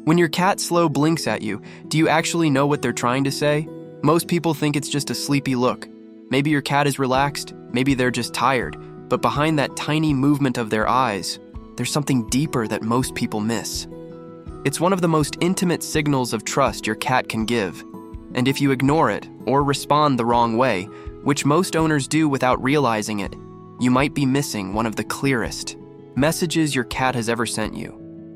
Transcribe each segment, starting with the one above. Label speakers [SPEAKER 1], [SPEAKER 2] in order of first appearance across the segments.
[SPEAKER 1] When your cat slow blinks at you, do you actually know what they're trying to say? Most people think it's just a sleepy look. Maybe your cat is relaxed, maybe they're just tired, but behind that tiny movement of their eyes, there's something deeper that most people miss. It's one of the most intimate signals of trust your cat can give. And if you ignore it or respond the wrong way, which most owners do without realizing it, you might be missing one of the clearest messages your cat has ever sent you.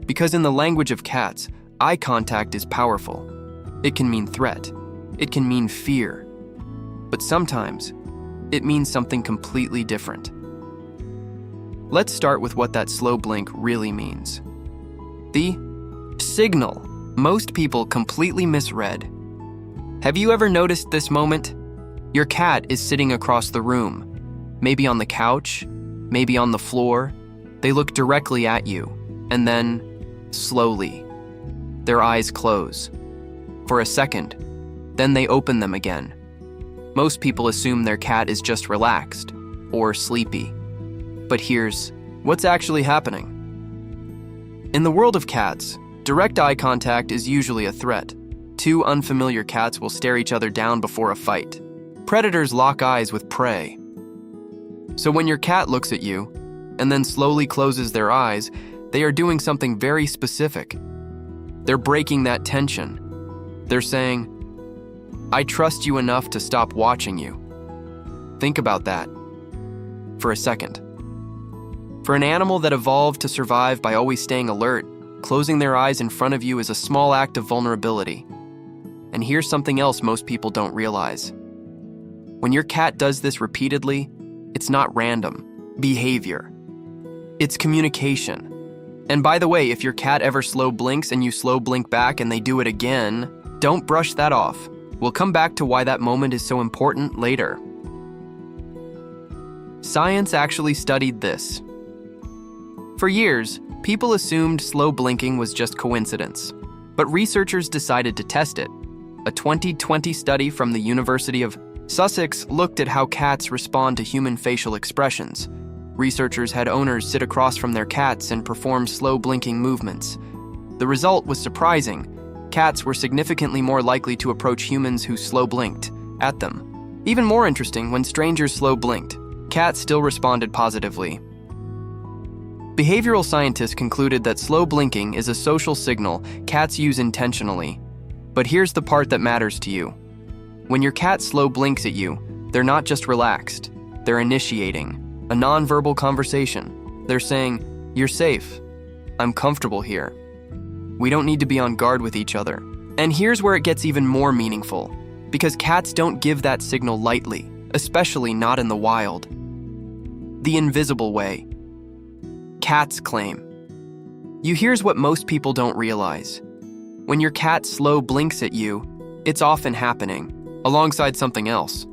[SPEAKER 1] Because in the language of cats, eye contact is powerful. It can mean threat. It can mean fear. But sometimes, it means something completely different. Let's start with what that slow blink really means. The signal most people completely misread. Have you ever noticed this moment? Your cat is sitting across the room, maybe on the couch, maybe on the floor. They look directly at you, and then, slowly, their eyes close. For a second, then they open them again. Most people assume their cat is just relaxed or sleepy. But here's what's actually happening. In the world of cats, direct eye contact is usually a threat. Two unfamiliar cats will stare each other down before a fight. Predators lock eyes with prey. So when your cat looks at you and then slowly closes their eyes, they are doing something very specific. They're breaking that tension. They're saying, "I trust you enough to stop watching you." Think about that for a second. For an animal that evolved to survive by always staying alert, closing their eyes in front of you is a small act of vulnerability. And here's something else most people don't realize. When your cat does this repeatedly, it's not random behavior. It's communication. And by the way, if your cat ever slow blinks and you slow blink back and they do it again, don't brush that off. We'll come back to why that moment is so important later. Science actually studied this. For years, people assumed slow blinking was just coincidence, but researchers decided to test it. A 2020 study from the University of Sussex looked at how cats respond to human facial expressions. Researchers had owners sit across from their cats and perform slow blinking movements. The result was surprising. Cats were significantly more likely to approach humans who slow blinked at them. Even more interesting, when strangers slow blinked, cats still responded positively. Behavioral scientists concluded that slow blinking is a social signal cats use intentionally. But here's the part that matters to you. When your cat slow blinks at you, they're not just relaxed, they're initiating a nonverbal conversation. They're saying, "You're safe. I'm comfortable here. We don't need to be on guard with each other." And here's where it gets even more meaningful, because cats don't give that signal lightly, especially not in the wild. The invisible way. Cats claim. Here's what most people don't realize. When your cat slow blinks at you, it's often happening alongside something else.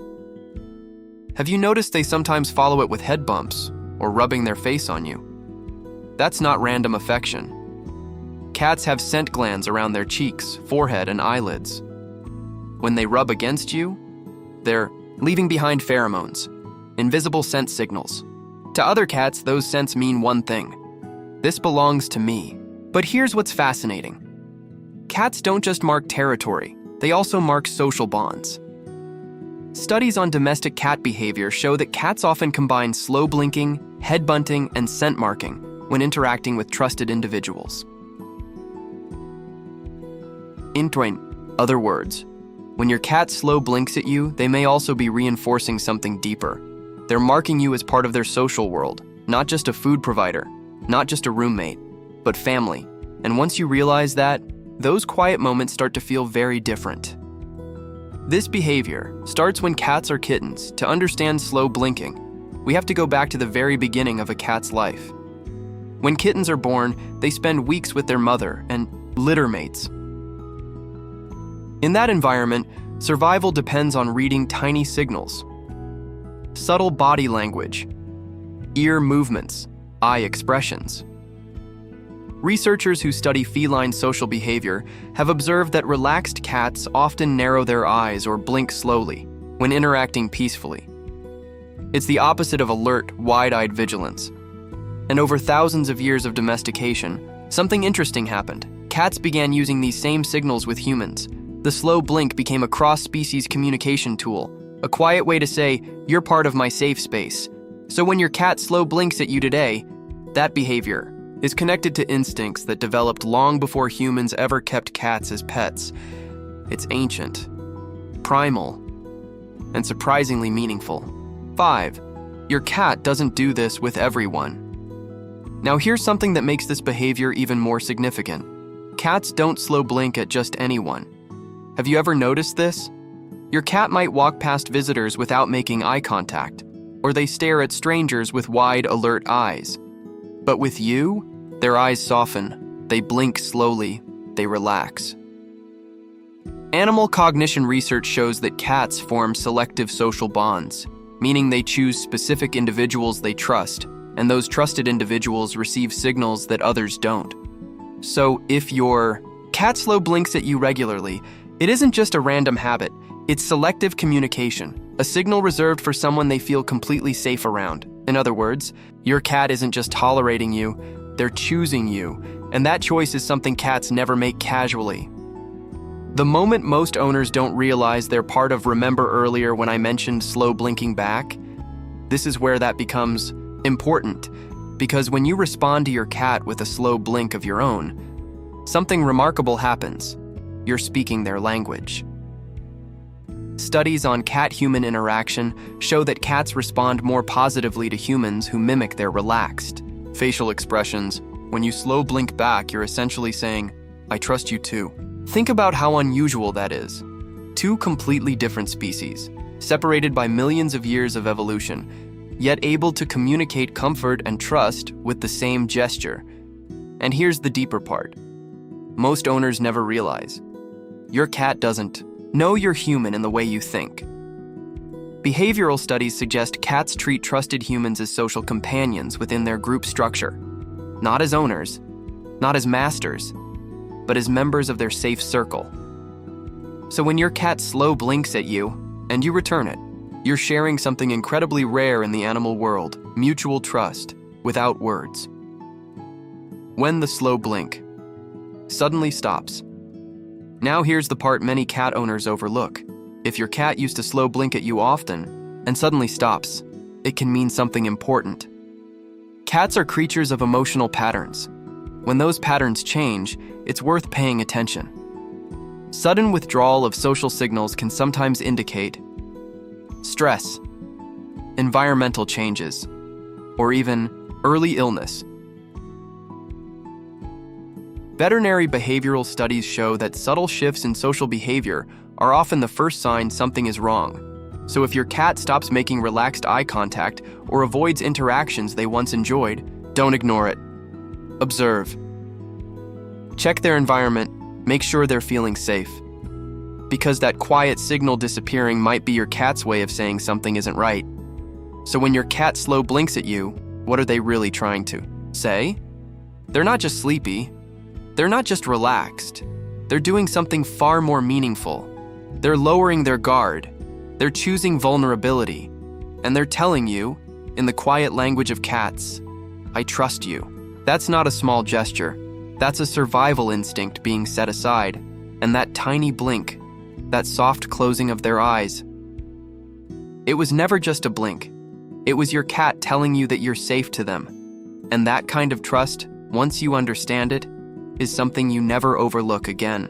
[SPEAKER 1] Have you noticed they sometimes follow it with head bumps or rubbing their face on you? That's not random affection. Cats have scent glands around their cheeks, forehead, and eyelids. When they rub against you, they're leaving behind pheromones, invisible scent signals. To other cats, those scents mean one thing: this belongs to me. But here's what's fascinating. Cats don't just mark territory, they also mark social bonds. Studies on domestic cat behavior show that cats often combine slow blinking, head bunting, and scent marking when interacting with trusted individuals. In other words, when your cat slow blinks at you, they may also be reinforcing something deeper. They're marking you as part of their social world, not just a food provider, not just a roommate, but family. And once you realize that, those quiet moments start to feel very different. This behavior starts when cats are kittens. To understand slow blinking, we have to go back to the very beginning of a cat's life. When kittens are born, they spend weeks with their mother and litter mates. In that environment, survival depends on reading tiny signals, subtle body language, ear movements, eye expressions. Researchers who study feline social behavior have observed that relaxed cats often narrow their eyes or blink slowly when interacting peacefully. It's the opposite of alert, wide-eyed vigilance. And over thousands of years of domestication, something interesting happened. cats began using these same signals with humans. The slow blink became a cross-species communication tool, a quiet way to say, "You're part of my safe space." So when your cat slow blinks at you today, that behavior is connected to instincts that developed long before humans ever kept cats as pets. It's ancient, primal, and surprisingly meaningful. 5. Your cat doesn't do this with everyone. Now here's something that makes this behavior even more significant. Cats don't slow blink at just anyone. Have you ever noticed this? Your cat might walk past visitors without making eye contact, or they stare at strangers with wide, alert eyes. But with you, their eyes soften, they blink slowly, they relax. Animal cognition research shows that cats form selective social bonds, meaning they choose specific individuals they trust, and those trusted individuals receive signals that others don't. So if your cat slow blinks at you regularly, it isn't just a random habit, it's selective communication, a signal reserved for someone they feel completely safe around. In other words, your cat isn't just tolerating you, they're choosing you, and that choice is something cats never make casually. The moment most owners don't realize they're part of remember earlier when I mentioned slow blinking back, this is where that becomes important, because when you respond to your cat with a slow blink of your own, something remarkable happens. You're speaking their language. Studies on cat-human interaction show that cats respond more positively to humans who mimic their relaxed facial expressions. When you slow blink back, you're essentially saying, "I trust you too." Think about how unusual that is. Two completely different species, separated by millions of years of evolution, yet able to communicate comfort and trust with the same gesture. And here's the deeper part. Most owners never realize. Your cat doesn't know you're human in the way you think. Behavioral studies suggest cats treat trusted humans as social companions within their group structure, not as owners, not as masters, but as members of their safe circle. So when your cat slow blinks at you, and you return it, you're sharing something incredibly rare in the animal world, mutual trust, without words. When the slow blink suddenly stops. Now here's the part many cat owners overlook. If your cat used to slow blink at you often, and suddenly stops, it can mean something important. Cats are creatures of emotional patterns. When those patterns change, it's worth paying attention. Sudden withdrawal of social signals can sometimes indicate stress, environmental changes, or even early illness. Veterinary behavioral studies show that subtle shifts in social behavior are often the first sign something is wrong. So if your cat stops making relaxed eye contact or avoids interactions they once enjoyed, don't ignore it. Observe. Check their environment, make sure they're feeling safe. Because that quiet signal disappearing might be your cat's way of saying something isn't right. So when your cat slow blinks at you, what are they really trying to say? They're not just sleepy. They're not just relaxed. They're doing something far more meaningful. They're lowering their guard. They're choosing vulnerability. And they're telling you, in the quiet language of cats, "I trust you." That's not a small gesture. That's a survival instinct being set aside. And that tiny blink, that soft closing of their eyes, it was never just a blink. It was your cat telling you that you're safe to them. And that kind of trust, once you understand it, is something you never overlook again.